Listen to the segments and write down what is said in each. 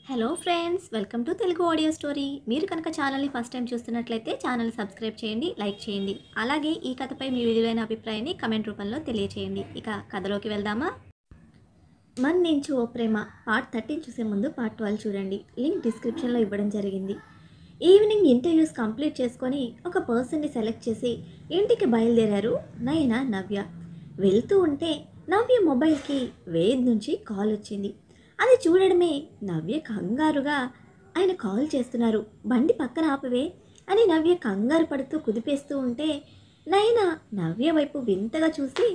Hello friends, welcome to Telugu audio story. మీరు కనుక ఛానల్ని ఫస్ట్ టైం చూస్తున్నట్లయితే ఛానల్ సబ్స్క్రైబ్ చేయండి, లైక్ చేయండి. అలాగే ఈ కథపై మీ విలువైన అభిప్రాయాన్ని కమెంట్ రూపంలో తెలియచేయండి. ఇక కథలోకి వెళ్దామా? మన్నించు ఓ ప్రేమ పార్ట్ 13 చూసే ముందు పార్ట్ 12 చూడండి. లింక్ డిస్క్రిప్షన్లో ఇవ్వడం జరిగింది. ఈవినింగ్ ఇంటర్వ్యూస్ కంప్లీట్ చేసుకొని ఒక పర్సన్ని సెలెక్ట్ చేసి ఇంటికి బయలుదేరారు నయన, నవ్య. వెళ్తూ ఉంటే నవ్య మొబైల్కి వేద్ నుంచి కాల్ వచ్చింది. అది చూడడమే నవ్య కంగారుగా, ఆయన కాల్ చేస్తున్నారు, బండి పక్కన ఆపవే అని నవ్య కంగారు పడుతూ కుదిపేస్తూ ఉంటే నయన నవ్య వైపు వింతగా చూసి,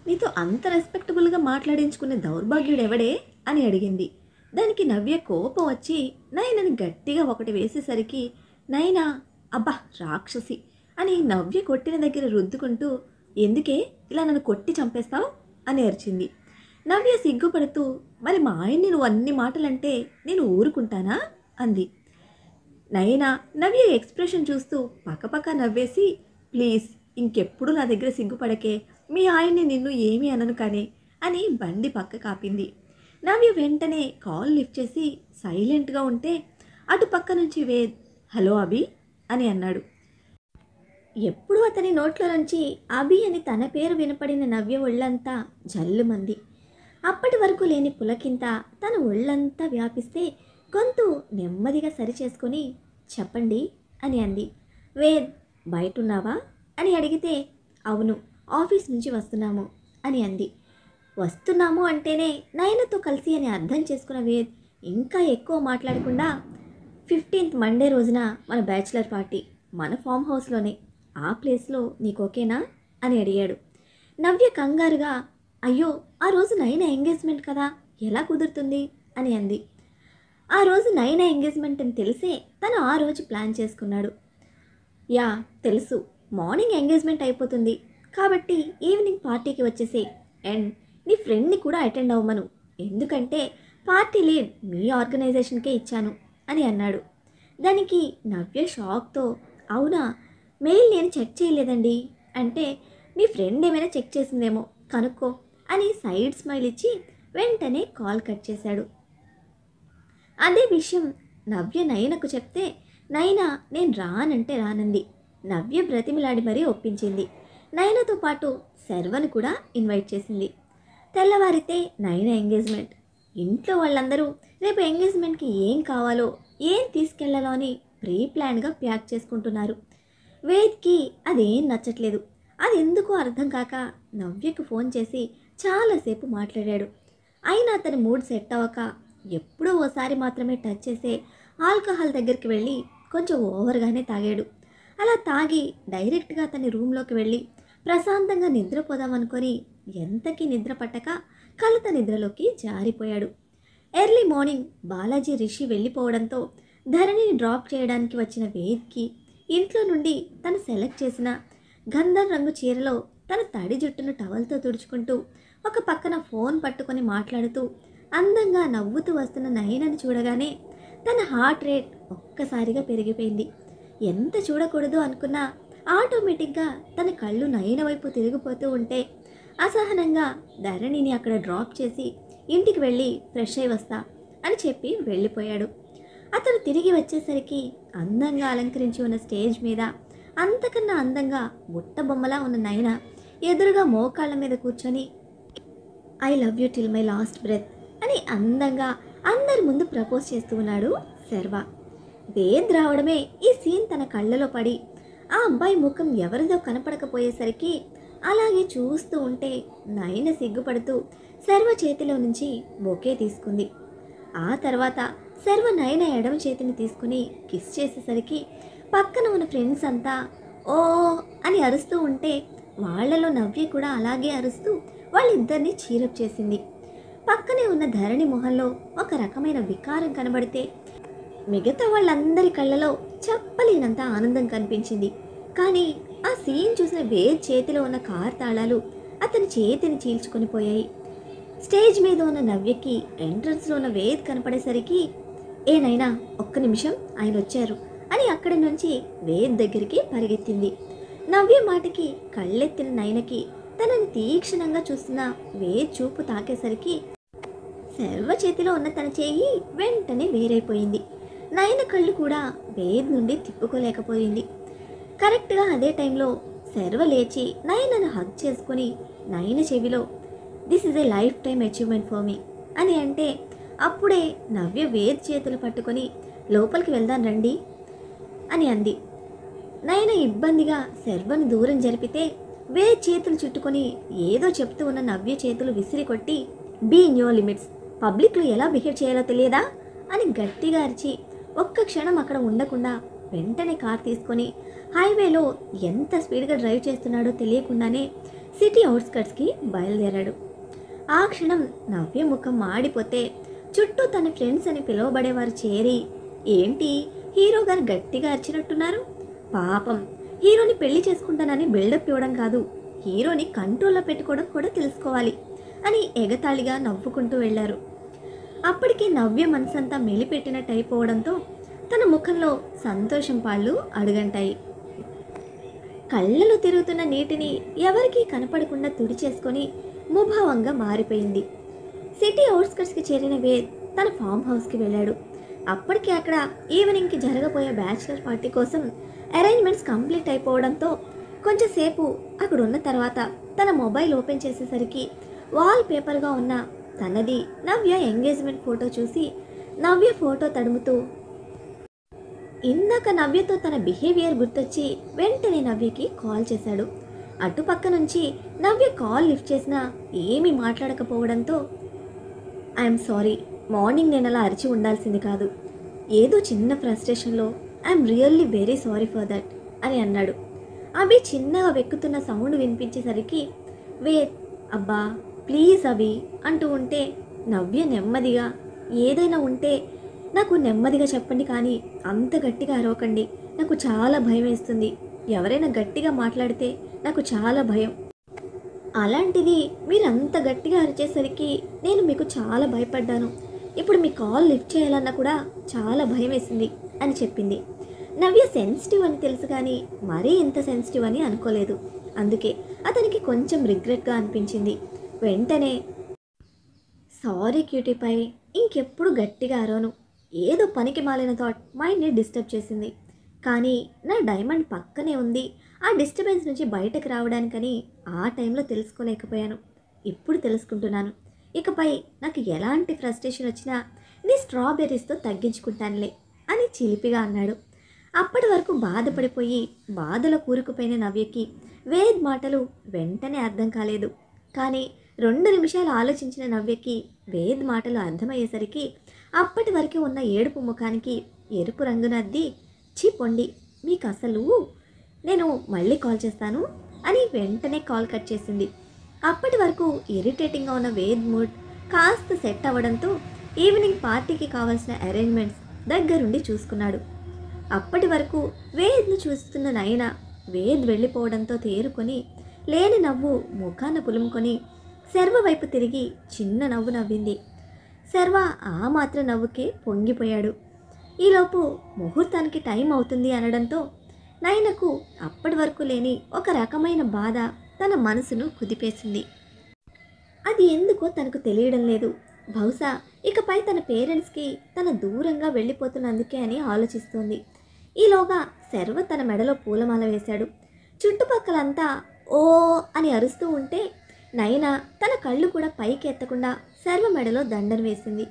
నీతో అంత రెస్పెక్టబుల్గా మాట్లాడించుకునే దౌర్భాగ్యుడు ఎవడే అని అడిగింది. దానికి నవ్య కోపం వచ్చి నయనని గట్టిగా ఒకటి వేసేసరికి నయన అబ్బా రాక్షసి అని నవ్య కొట్టిన దగ్గర రుద్దుకుంటూ, ఎందుకే ఇలా నన్ను కొట్టి చంపేస్తావు అని అరిచింది. నవ్య సిగ్గుపడుతూ, మరి మా ఆయన్ని నువ్వు అన్ని మాటలంటే నేను ఊరుకుంటానా అంది. నయనా నవ్య ఎక్స్ప్రెషన్ చూస్తూ పక్కపక్క నవ్వేసి, ప్లీజ్ ఇంకెప్పుడు నా దగ్గర సిగ్గుపడకే, మీ ఆయన్ని నిన్ను ఏమీ అనను కానీ అని బండి పక్క కాపింది. నవ్య వెంటనే కాల్ లిఫ్ట్ చేసి సైలెంట్గా ఉంటే అటు పక్క నుంచి వేద్ హలో అభి అని అన్నాడు. ఎప్పుడు అతని నోట్లో నుంచి అభి అని తన పేరు వినపడిన నవ్య ఒళ్ళంతా జల్లుమంది. అప్పటి వరకు లేని పులకింత తన ఒళ్ళంతా వ్యాపిస్తే గొంతు నెమ్మదిగా సరిచేసుకొని చెప్పండి అని అంది. వేద్ బయటున్నావా అని అడిగితే అవును, ఆఫీస్ నుంచి వస్తున్నాము అని అంది. వస్తున్నాము అంటేనే నయనతో కలిసి అని అర్థం చేసుకున్న వేద్ ఇంకా ఎక్కువ మాట్లాడకుండా 15th మండే రోజున మన బ్యాచిలర్ పార్టీ మన ఫామ్ హౌస్లోనే, ఆ ప్లేస్లో నీకు ఓకేనా అని అడిగాడు. నవ్య కంగారుగా అయ్యో ఆ రోజు నయన ఎంగేజ్మెంట్ కదా, ఎలా కుదురుతుంది అని అంది. ఆ రోజు నయన ఎంగేజ్మెంట్ అని తెలిసే తను ఆ రోజు ప్లాన్ చేసుకున్నాడు. యా తెలుసు, మార్నింగ్ ఎంగేజ్మెంట్ అయిపోతుంది కాబట్టి ఈవినింగ్ పార్టీకి వచ్చేసే, అండ్ నీ ఫ్రెండ్ని కూడా అటెండ్ అవ్వమను, ఎందుకంటే పార్టీ లీడ్ మీ ఆర్గనైజేషన్కే ఇచ్చాను అని అన్నాడు. దానికి నవ్య షాక్తో అవునా, మెయిల్ నేను చెక్ చేయలేదండి అంటే, నీ ఫ్రెండ్ ఏమైనా చెక్ చేసిందేమో కనుక్కో అని సైడ్ స్మైల్ ఇచ్చి వెంటనే కాల్ కట్ చేశాడు. అదే విషయం నవ్య నయనకు చెప్తే నయన నేను రానంటే రానంది. నవ్య బ్రతిమిలాడి మరీ ఒప్పించింది. నయనతో పాటు శర్వను కూడా ఇన్వైట్ చేసింది. తెల్లవారితే నయన ఎంగేజ్మెంట్. ఇంట్లో వాళ్ళందరూ రేపు ఎంగేజ్మెంట్కి ఏం కావాలో ఏం తీసుకెళ్లాలో అని ప్రీ ప్లాన్గా ప్యాక్ చేసుకుంటున్నారు. వేద్కి అదేం నచ్చట్లేదు. అది ఎందుకో అర్థం కాక నవ్యకు ఫోన్ చేసి చాలాసేపు మాట్లాడాడు. అయినా అతని మూడ్ సెట్ అవ్వక ఎప్పుడో ఓసారి మాత్రమే టచ్ చేసే ఆల్కహాల్ దగ్గరికి వెళ్ళి కొంచెం ఓవర్గానే తాగాడు. అలా తాగి డైరెక్ట్గా అతని రూమ్లోకి వెళ్ళి ప్రశాంతంగా నిద్రపోదామనుకొని ఎంతకీ నిద్ర పట్టక కలత నిద్రలోకి జారిపోయాడు. ఎర్లీ మార్నింగ్ బాలాజీ రిషి వెళ్ళిపోవడంతో ధరణిని డ్రాప్ చేయడానికి వచ్చిన వేద్కి ఇంట్లో నుండి తను సెలెక్ట్ చేసిన గంధం రంగు చీరలో తన తడి జుట్టును టవల్తో తుడుచుకుంటూ ఒక పక్కన ఫోన్ పట్టుకొని మాట్లాడుతూ అందంగా నవ్వుతూ వస్తున్న నయనను చూడగానే తన హార్ట్ రేట్ ఒక్కసారిగా పెరిగిపోయింది. ఎంత చూడకూడదు అనుకున్నా ఆటోమేటిక్గా తన కళ్ళు నయన వైపు తిరిగిపోతూ ఉంటే అసహనంగా ధరణిని అక్కడ డ్రాప్ చేసి ఇంటికి వెళ్ళి ఫ్రెష్ అయి వస్తా అని చెప్పి వెళ్ళిపోయాడు. అతను తిరిగి వచ్చేసరికి అందంగా అలంకరించి ఉన్న స్టేజ్ మీద అంతకన్నా అందంగా బుట్టబొమ్మలా ఉన్న నయన ఎదురుగా మోకాళ్ళ మీద కూర్చొని I love you till my last breath అని అందంగా అందరి ముందు ప్రపోజ్ చేస్తూ ఉన్నాడు శర్వ. వేద్ రావడమే ఈ సీన్ తన కళ్ళలో పడి ఆ అబ్బాయి ముఖం ఎవరిదో కనపడకపోయేసరికి అలాగే చూస్తూ ఉంటే నయన సిగ్గుపడుతూ శర్వ చేతిలో నుంచి బొకే తీసుకుంది. ఆ తర్వాత శర్వ నయన ఎడమ చేతిని తీసుకుని కిస్ చేసేసరికి పక్కన ఉన్న ఫ్రెండ్స్ అంతా ఓ అని అరుస్తూ ఉంటే వాళ్లలో నవ్య కూడా అలాగే అరుస్తూ వాళ్ళిద్దరినీ చీరప్ చేసింది. పక్కనే ఉన్న ధరణి మొహంలో ఒక రకమైన వికారం కనబడితే మిగతా వాళ్ళందరి కళ్ళలో చెప్పలేనంత ఆనందం కనిపించింది. కానీ ఆ సీన్ చూసిన వేద్ చేతిలో ఉన్న కార్ తాళాలు అతని చేతిని చీల్చుకొని పోయాయి. స్టేజ్ మీద ఉన్న నవ్యకి ఎంట్రన్స్లో ఉన్న వేద్ కనపడేసరికి ఏనైనా ఒక్క నిమిషం, ఆయన వచ్చారు అని అక్కడి నుంచి వేద్ దగ్గరికి పరిగెత్తింది. నవ్య మాటకి కళ్ళెత్తిన నయనకి తనని తీక్షణంగా చూస్తున్న వేద్ చూపు తాకేసరికి శర్వ చేతిలో ఉన్న తన చేయి వెంటనే వేరైపోయింది. నయన కళ్ళు కూడా వేద్ నుండి తిప్పుకోలేకపోయింది. కరెక్ట్గా అదే టైంలో శర్వ లేచి నయనను హగ్ చేసుకొని నయన చెవిలో this is a life time achievement for me అని అంటే అప్పుడే నవ్య వేద్ చేతులు పట్టుకొని లోపలికి వెళ్దాం రండి అని అంది. నయన ఇబ్బందిగా శర్వను దూరం జరిపితే వేద్ చేతులు చుట్టుకొని ఏదో చెప్తూ ఉన్న నవ్య చేతులు విసిరి కొట్టి బీ ఇన్ యువర్ లిమిట్స్, పబ్లిక్లో ఎలా బిహేవ్ చేయాలో తెలియదా అని గట్టిగా అరిచి ఒక్క క్షణం అక్కడ ఉండకుండా వెంటనే కార్ తీసుకొని హైవేలో ఎంత స్పీడ్గా డ్రైవ్ చేస్తున్నాడో తెలియకుండానే సిటీ అవుట్స్కట్స్కి బయలుదేరాడు. ఆ క్షణం నవ్య ముఖం మాడిపోతే చుట్టూ తన ఫ్రెండ్స్ అని పిలువబడేవారు చేరి ఏంటి హీరో గారు గట్టిగా అరిచినట్టున్నారు, పాపం హీరోని పెళ్లి చేసుకుంటానని బిల్డప్ ఇవ్వడం కాదు, హీరోని కంట్రోల్లో పెట్టుకోవడం కూడా తెలుసుకోవాలి అని ఎగతాళిగా నవ్వుకుంటూ వెళ్ళారు. అప్పటికే నవ్య మనసంతా మెలిపెట్టినట్టు అయిపోవడంతో తన ముఖంలో సంతోషం పాళ్ళు అడుగంటాయి. కళ్ళలో తిరుగుతున్న నీటిని ఎవరికీ కనపడకుండా తుడిచేసుకొని ముభావంగా మారిపోయింది. సిటీ అవుట్స్కట్స్కి చేరిన వేద్ తన ఫామ్ హౌస్కి వెళ్ళాడు. అప్పటికే అక్కడ ఈవినింగ్కి జరగబోయే బ్యాచిలర్ పార్టీ కోసం అరేంజ్మెంట్స్ కంప్లీట్ అయిపోవడంతో కొంచెంసేపు అక్కడ ఉన్న తర్వాత తన మొబైల్ ఓపెన్ చేసేసరికి వాల్ పేపర్గా ఉన్న తనది నవ్య ఎంగేజ్మెంట్ ఫోటో చూసి నవ్య ఫోటో తడుముతూ ఇందాక నవ్యతో తన బిహేవియర్ గుర్తొచ్చి వెంటనే నవ్యకి కాల్ చేశాడు. అటుపక్క నుంచి నవ్య కాల్ లిఫ్ట్ చేసినా ఏమీ మాట్లాడకపోవడంతో ఐఎమ్ సారీ, మార్నింగ్ నేను అలా అరిచి ఉండాల్సింది కాదు, ఏదో చిన్న ఫ్రస్ట్రేషన్లో I'm really very sorry for that అని అన్నాడు. అవి చిన్నగా వెక్కుతున్న సౌండ్ వినిపించేసరికి అబ్బా ప్లీజ్ అవి అంటూ ఉంటే నవ్య నెమ్మదిగా ఏదైనా ఉంటే నాకు నెమ్మదిగా చెప్పండి, కానీ అంత గట్టిగా అరవకండి, నాకు చాలా భయం వేస్తుంది, ఎవరైనా గట్టిగా మాట్లాడితే నాకు చాలా భయం, అలాంటిది మీరు అంత గట్టిగా అరిచేసరికి నేను మీకు చాలా భయపడ్డాను, ఇప్పుడు మీ కాల్ లిఫ్ట్ చేయాలన్నా కూడా చాలా భయం వేసింది అని చెప్పింది. నవ్య సెన్సిటివ్ అని తెలుసు కానీ మరీ ఇంత సెన్సిటివ్ అని అనుకోలేదు. అందుకే అతనికి కొంచెం రిగ్రెట్గా అనిపించింది. వెంటనే సారీ క్యూటీపై, ఇంకెప్పుడు గట్టిగా అరవను, ఏదో పనికి మాలిన థాట్ మైండ్ని డిస్టర్బ్ చేసింది, కానీ నా డైమండ్ పక్కనే ఉంది, ఆ డిస్టర్బెన్స్ నుంచి బయటకు రావడానికని ఆ టైంలో తెలుసుకోలేకపోయాను, ఇప్పుడు తెలుసుకుంటున్నాను, ఇకపై నాకు ఎలాంటి ఫ్రస్ట్రేషన్ వచ్చినా నీ స్ట్రాబెర్రీస్తో తగ్గించుకుంటానులే అని చిలిపిగా అన్నాడు. అప్పటి వరకు బాధపడిపోయి బాధలో కూరుకుపోయిన నవ్యకి వేద్ మాటలు వెంటనే అర్థం కాలేదు. కానీ 2 నిమిషాలు ఆలోచించిన నవ్యకి వేద్ మాటలు అర్థమయ్యేసరికి అప్పటి వరకు ఉన్న ఏడుపు ముఖానికి ఎరుపు రంగున అద్ది పొండి మీకు అసలు నేను మళ్ళీ కాల్ చేస్తాను అని వెంటనే కాల్ కట్ చేసింది. అప్పటి వరకు ఇరిటేటింగ్గా ఉన్న వేద్ మూడ్ కాస్త సెట్ అవ్వడంతో ఈవినింగ్ పార్టీకి కావాల్సిన అరేంజ్మెంట్స్ దగ్గరుండి చూసుకున్నాడు. అప్పటి వరకు వేద్ను చూస్తున్న నయన వేద్ వెళ్ళిపోవడంతో తేరుకొని లేని నవ్వు ముఖాన పులుముకొని శర్వ వైపు తిరిగి చిన్న నవ్వు నవ్వింది. శర్వ ఆ మాత్రం నవ్వుకే పొంగిపోయాడు. ఈలోపు ముహూర్తానికి టైం అవుతుంది అనడంతో నయనకు అప్పటి వరకు లేని ఒక రకమైన బాధ తన మనసును కుదిపేసింది. అది ఎందుకో తనకు తెలియడం లేదు. బహుశా ఇకపై తన పేరెంట్స్కి తన దూరంగా వెళ్ళిపోతున్నందుకే అని ఆలోచిస్తోంది. ఈలోగా శర్వ తన మెడలో పూలమాల వేశాడు. చుట్టుపక్కలంతా ఓ అని అరుస్తూ ఉంటే నయన తన కళ్ళు కూడా పైకి ఎత్తకుండా శర్వ మెడలో దండను వేసింది.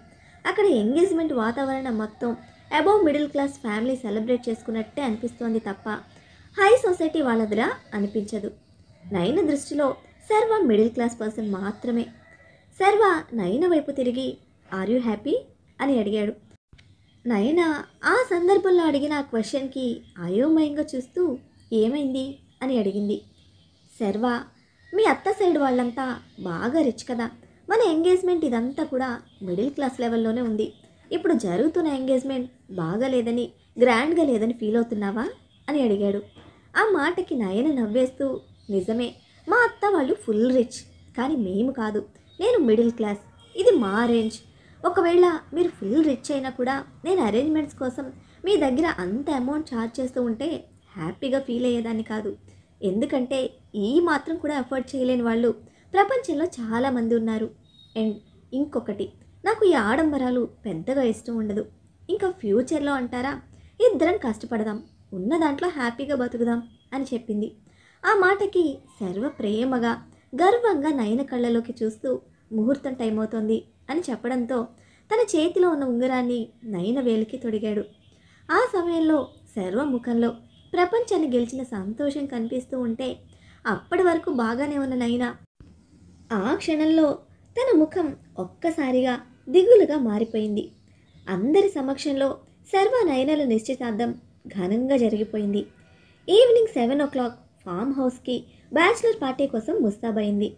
అక్కడ ఎంగేజ్మెంట్ వాతావరణం మొత్తం above middle class family celebrate చేసుకున్నట్టే అనిపిస్తోంది తప్ప హై సొసైటీ వాళ్ళదిలా అనిపించదు. నయన దృష్టిలో శర్వ మిడిల్ క్లాస్ పర్సన్ మాత్రమే. శర్వ నయన వైపు తిరిగి ఆర్ యూ హ్యాపీ అని అడిగాడు. నయన ఆ సందర్భంలో అడిగిన ఆ క్వశ్చన్కి అయోమయంగా చూస్తూ ఏమైంది అని అడిగింది. శర్వ మీ అత్త సైడ్ వాళ్ళంతా బాగా రిచ్ కదా, మన ఎంగేజ్మెంట్ ఇదంతా కూడా మిడిల్ క్లాస్ లెవెల్లోనే ఉంది, ఇప్పుడు జరుగుతున్న ఎంగేజ్మెంట్ బాగా లేదని గ్రాండ్గా లేదని ఫీల్ అవుతున్నావా అని అడిగాడు. ఆ మాటకి నయన నవ్వేస్తూ నిజమే, మా అత్త వాళ్ళు ఫుల్ రిచ్, కానీ మేము కాదు, నేను మిడిల్ క్లాస్, ఇది మా రేంజ్, ఒకవేళ మీరు ఫుల్ రిచ్ అయినా కూడా నేను అరేంజ్మెంట్స్ కోసం మీ దగ్గర అంత అమౌంట్ ఛార్జ్ చేస్తూ ఉంటే హ్యాపీగా ఫీల్ అయ్యేదాన్ని కాదు, ఎందుకంటే ఈ మాత్రం కూడా అఫోర్డ్ చేయలేని వాళ్ళు ప్రపంచంలో చాలామంది ఉన్నారు. అండ్ ఇంకొకటి, నాకు ఈ ఆడంబరాలు పెద్దగా ఇష్టం ఉండదు. ఇంకా ఫ్యూచర్లో అంటారా, ఇద్దరం కష్టపడదాం, ఉన్న దాంట్లో హ్యాపీగా బతుకుదాం అని చెప్పింది. ఆ మాటకి సర్వ ప్రేమగా గర్వంగా నయన కళ్ళలోకి చూస్తూ ముహూర్తం టైం అవుతోంది అని చెప్పడంతో తన చేతిలో ఉన్న ఉంగరాన్ని నయన వేలికి తొడిగాడు. ఆ సమయంలో సర్వ ముఖంలో ప్రపంచాన్ని గెలిచిన సంతోషం కనిపిస్తూ ఉంటే అప్పటి వరకు బాగానే ఉన్న నయన ఆ క్షణంలో తన ముఖం ఒక్కసారిగా దిగులుగా మారిపోయింది. అందరి సమక్షంలో సర్వ నయనల నిశ్చితార్థం ఘనంగా జరిగిపోయింది. ఈవినింగ్ 7 o'clock ఫామ్ హౌస్కి బ్యాచిలర్ పార్టీ కోసం ముస్తాబైంది.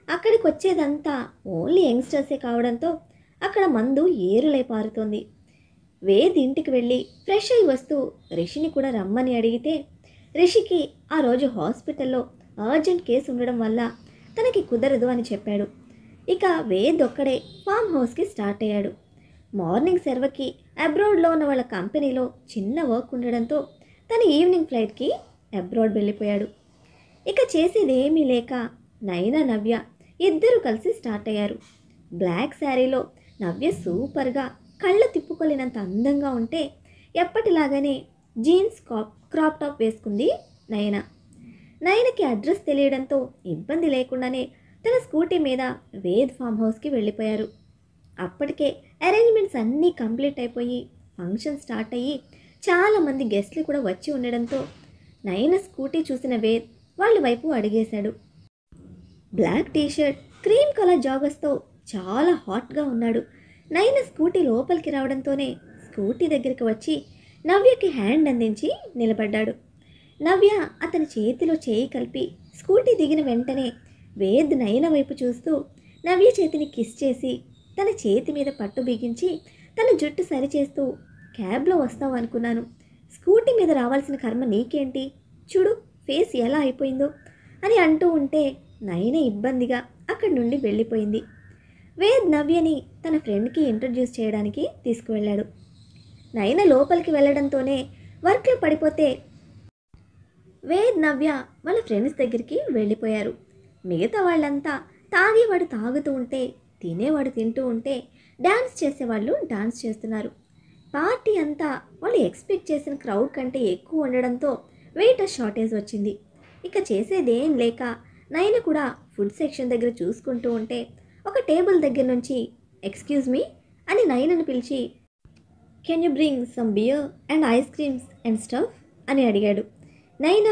అక్కడికి వచ్చేదంతా ఓన్లీ యంగ్స్టర్సే కావడంతో అక్కడ మందు ఏరులై పారుతోంది. వేద్ ఇంటికి వెళ్ళి ఫ్రెష్ అయి వస్తూ రిషిని కూడా రమ్మని అడిగితే రిషికి ఆ రోజు హాస్పిటల్లో అర్జెంట్ కేసు ఉండడం వల్ల తనకి కుదరదు అని చెప్పాడు. ఇక వేద్ ఒక్కడే ఫామ్ హౌస్కి స్టార్ట్ అయ్యాడు. మార్నింగ్ సర్వకి అబ్రాడ్లో ఉన్న వాళ్ళ కంపెనీలో చిన్న వర్క్ ఉండడంతో తన ఈవినింగ్ ఫ్లైట్కి అబ్రాడ్ వెళ్ళిపోయాడు. ఇక చేసేదేమీ లేక నయన నవ్య ఇద్దరు కలిసి స్టార్ట్ అయ్యారు. బ్లాక్ శారీలో నవ్య సూపర్గా కళ్ళ తిప్పుకోలేనంత అందంగా ఉంటే ఎప్పటిలాగానే జీన్స్ క్రాప్ టాప్ వేసుకుంది నయన. నయనకి అడ్రస్ తెలియడంతో ఇబ్బంది లేకుండానే తన స్కూటీ మీద వేద్ ఫామ్ హౌస్కి వెళ్ళిపోయారు. అప్పటికే అరేంజ్మెంట్స్ అన్నీ కంప్లీట్ అయిపోయి ఫంక్షన్ స్టార్ట్ అయ్యి చాలామంది గెస్ట్లు కూడా వచ్చి ఉండడంతో నయన స్కూటీ చూసిన వేద్ వాళ్ళ వైపు అడిగేశాడు. బ్లాక్ టీషర్ట్, క్రీమ్ కలర్ జాగర్స్తో చాలా హాట్గా ఉన్నాడు. నయన స్కూటీ లోపలికి రావడంతోనే స్కూటీ దగ్గరికి వచ్చి నవ్యకి హ్యాండ్ అందించి నిలబడ్డాడు. నవ్య అతని చేతిలో చేయి కలిపి స్కూటీ దిగిన వెంటనే వేద్ నయన వైపు చూస్తూ నవ్య చేతిని కిస్ చేసి తన చేతి మీద పట్టు బిగించి తన జుట్టు సరిచేస్తూ క్యాబ్లో వస్తావు అనుకున్నాను, స్కూటీ మీద రావాల్సిన కర్మ నీకేంటి, చూడు ఫేస్ ఎలా అయిపోయిందో అని అంటూ ఉంటే నయన ఇబ్బందిగా అక్కడి నుండి వెళ్ళిపోయింది. వేద్ నవ్యని తన ఫ్రెండ్కి ఇంట్రడ్యూస్ చేయడానికి తీసుకువెళ్ళాడు. నయన లోపలికి వెళ్ళడంతోనే వర్క్లో పడిపోతే వేద్ నవ్య వాళ్ళ ఫ్రెండ్స్ దగ్గరికి వెళ్ళిపోయారు. మిగతా వాళ్ళంతా తాగేవాడు తాగుతూ ఉంటే, తినేవాడు తింటూ ఉంటే, డ్యాన్స్ చేసేవాళ్ళు డాన్స్ చేస్తున్నారు. పార్టీ అంతా వాళ్ళు ఎక్స్పెక్ట్ చేసిన క్రౌడ్ కంటే ఎక్కువ ఉండడంతో వెయిటర్ షార్టేజ్ వచ్చింది. ఇక చేసేదేం లేక నయన కూడా ఫుడ్ సెక్షన్ దగ్గర చూసుకుంటూ ఉంటే ఒక టేబుల్ దగ్గర నుంచి ఎక్స్క్యూజ్ మీ అని నయనను పిలిచి can you bring some beer and ice creams and stuff అని అడిగాడు. నయన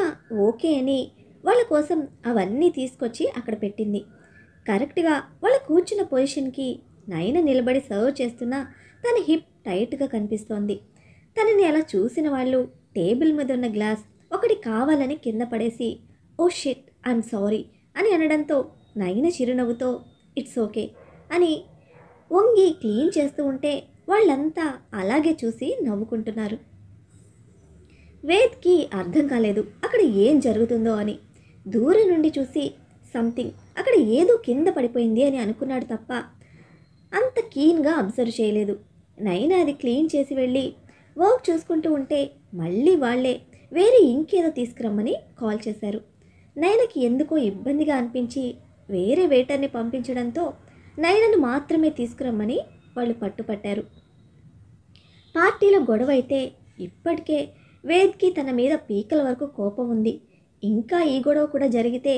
ఓకే అని వాళ్ళ కోసం అవన్నీ తీసుకొచ్చి అక్కడ పెట్టింది. కరెక్ట్గా వాళ్ళు కూర్చున్న పొజిషన్కి నయన నిలబడి సర్వ్ చేస్తున్న తన హిప్ టైట్గా కనిపిస్తోంది. తనని అలా చూసిన వాళ్ళు టేబుల్ మీద ఉన్న గ్లాస్ ఒకటి కావాలని కింద పడేసి ఓ షిట్ ఐఎమ్ సారీ అని అనడంతో నయన చిరునవ్వుతో ఇట్స్ ఓకే అని వంగి క్లీన్ చేస్తూ ఉంటే వాళ్ళంతా అలాగే చూసి నవ్వుకుంటున్నారు. వేద్కి అర్థం కాలేదు అక్కడ ఏం జరుగుతుందో అని. దూరం నుండి చూసి సంథింగ్ అక్కడ ఏదో కింద పడిపోయింది అని అనుకున్నాడు తప్ప అంత కీన్గా అబ్జర్వ్ చేయలేదు. నైనా అది క్లీన్ చేసి వెళ్ళి వర్క్ చూసుకుంటూ ఉంటే మళ్ళీ వాళ్ళే వేరే ఇంకేదో తీసుకురమ్మని కాల్ చేశారు. నయనకి ఎందుకో ఇబ్బందిగా అనిపించి వేరే వెయిటర్ని పంపించడంతో నయనను మాత్రమే తీసుకురమ్మని వాళ్ళు పట్టుపట్టారు. పార్టీలో గొడవ అయితే ఇప్పటికే వేద్కి తన మీద పీకల వరకు కోపం ఉంది. ఇంకా ఈ గొడవ కూడా జరిగితే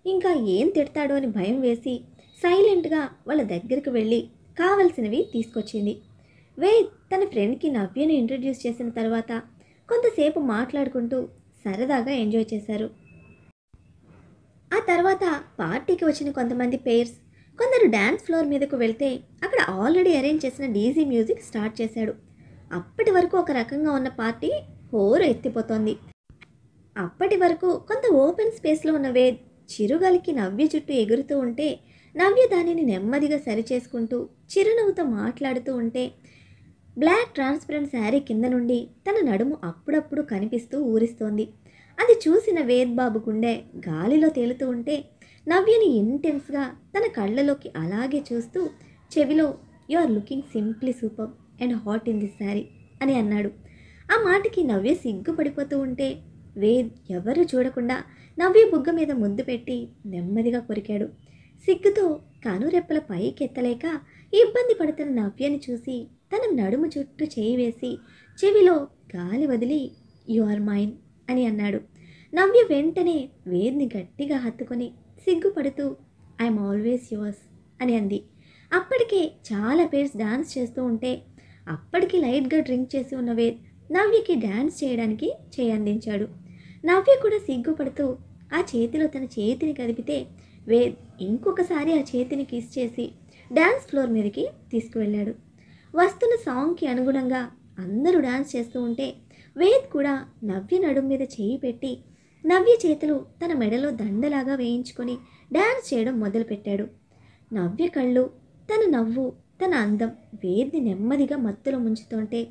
ఇంకా ఏం తిడతాడో అని భయం వేసి సైలెంట్గా వాళ్ళ దగ్గరికి వెళ్ళి కావలసినవి తీసుకొచ్చింది. వేద్ తన ఫ్రెండ్కి నవ్యను ఇంట్రడ్యూస్ చేసిన తర్వాత కొంతసేపు మాట్లాడుకుంటూ సరదాగా ఎంజాయ్ చేశారు. ఆ తర్వాత పార్టీకి వచ్చిన కొంతమంది పేర్స్ కొందరు డ్యాన్స్ ఫ్లోర్ మీదకు వెళ్తే అక్కడ ఆల్రెడీ అరేంజ్ చేసిన డీజీ మ్యూజిక్ స్టార్ట్ చేశాడు. అప్పటి వరకు ఒక రకంగా ఉన్న పార్టీ హోరు ఎత్తిపోతోంది. అప్పటి వరకు కొంత ఓపెన్ స్పేస్లో ఉన్న వేద్ చిరుగాలికి నవ్య చుట్టూ ఎగురుతూ ఉంటే నవ్య దానిని నెమ్మదిగా సరిచేసుకుంటూ చిరునవ్వుతో మాట్లాడుతూ ఉంటే బ్లాక్ ట్రాన్స్పరెంట్ శారీ కింద నుండి తన నడుము అప్పుడప్పుడు కనిపిస్తూ ఊరిస్తోంది. అది చూసిన వేద్ బాబు గుండె గాలిలో తేలుతూ ఉంటే నవ్యని ఇంటెన్స్గా తన కళ్ళలోకి అలాగే చూస్తూ చెవిలో you are looking simply super and hot in this sari అని అన్నాడు. ఆ మాటకి నవ్య సిగ్గుపడిపోతూ ఉంటే వేద్ ఎవరు చూడకుండా నవ్య బుగ్గ మీద ముద్దు పెట్టి నెమ్మదిగా కొరికాడు. సిగ్గుతో కనురెప్పల పైకెత్తలేక ఇబ్బంది పడుతున్న నవ్యని చూసి తన నడుము చుట్టూ చేయి వేసి చెవిలో గాలి వదిలి యు ఆర్ మైన్ అని అన్నాడు. నవ్య వెంటనే వేద్ని గట్టిగా హత్తుకొని సిగ్గుపడుతూ ఐఎమ్ ఆల్వేస్ యువర్స్ అని అంది. అప్పటికే చాలా పేర్స్ డాన్స్ చేస్తూ ఉంటే అప్పటికి లైట్గా డ్రింక్ చేసి ఉన్న వేద్ నవ్యకి డ్యాన్స్ చేయడానికి చేయి అందించాడు. నవ్య కూడా సిగ్గుపడుతూ ఆ చేతిలో తన చేతిని కదిపితే వేద్ ఇంకొకసారి ఆ చేతిని కిస్ చేసి డ్యాన్స్ ఫ్లోర్ మీదకి తీసుకువెళ్ళాడు. వస్తున్న సాంగ్కి అనుగుణంగా అందరూ డ్యాన్స్ చేస్తూ ఉంటే వేద్ కూడా నవ్య నడుం మీద చేయి పెట్టి నవ్య చేతులు తన మెడలో దండలాగా వేయించుకొని డ్యాన్స్ చేయడం మొదలుపెట్టాడు. నవ్య కళ్ళు, తన నవ్వు, తన అందం వేద్ని నెమ్మదిగా మత్తులో ముంచుతుంటే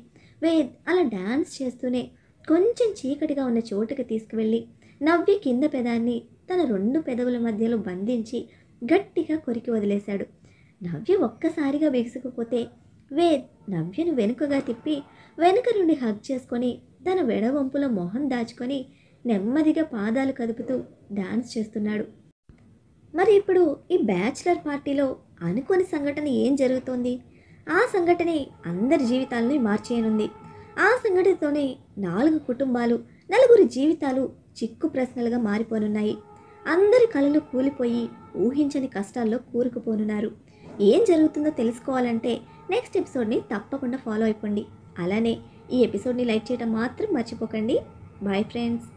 వేద్ అలా డ్యాన్స్ చేస్తూనే కొంచెం చీకటిగా ఉన్న చోటుకి తీసుకువెళ్ళి నవ్య కింద పెదాన్ని తన 2 పెదవుల మధ్యలో బంధించి గట్టిగా కొరికి వదిలేశాడు. నవ్య ఒక్కసారిగా బిగుసుకుపోతే వేద్ నవ్యను వెనుకగా తిప్పి వెనుక నుండి హగ్ చేసుకొని తన వెడవంపులో మొహం దాచుకొని నెమ్మదిగా పాదాలు కదుపుతూ డాన్స్ చేస్తున్నాడు. మరి ఇప్పుడు ఈ బ్యాచిలర్ పార్టీలో అనుకోని సంఘటన ఏం జరుగుతోంది? ఆ సంఘటనే అందరి జీవితాలను మార్చేయనుంది. ఆ సంఘటనతోనే 4 కుటుంబాలు, 4 జీవితాలు చిక్కు ప్రశ్నలుగా మారిపోనున్నాయి. అందరి కళలు కూలిపోయి ఊహించని కష్టాల్లో కూరుకుపోనున్నారు. ఏం జరుగుతుందో తెలుసుకోవాలంటే నెక్స్ట్ ఎపిసోడ్ని తప్పకుండా ఫాలో అయిపోండి. అలానే ఈ ఎపిసోడ్ని లైక్ చేయడం మాత్రం మర్చిపోకండి. Bye friends.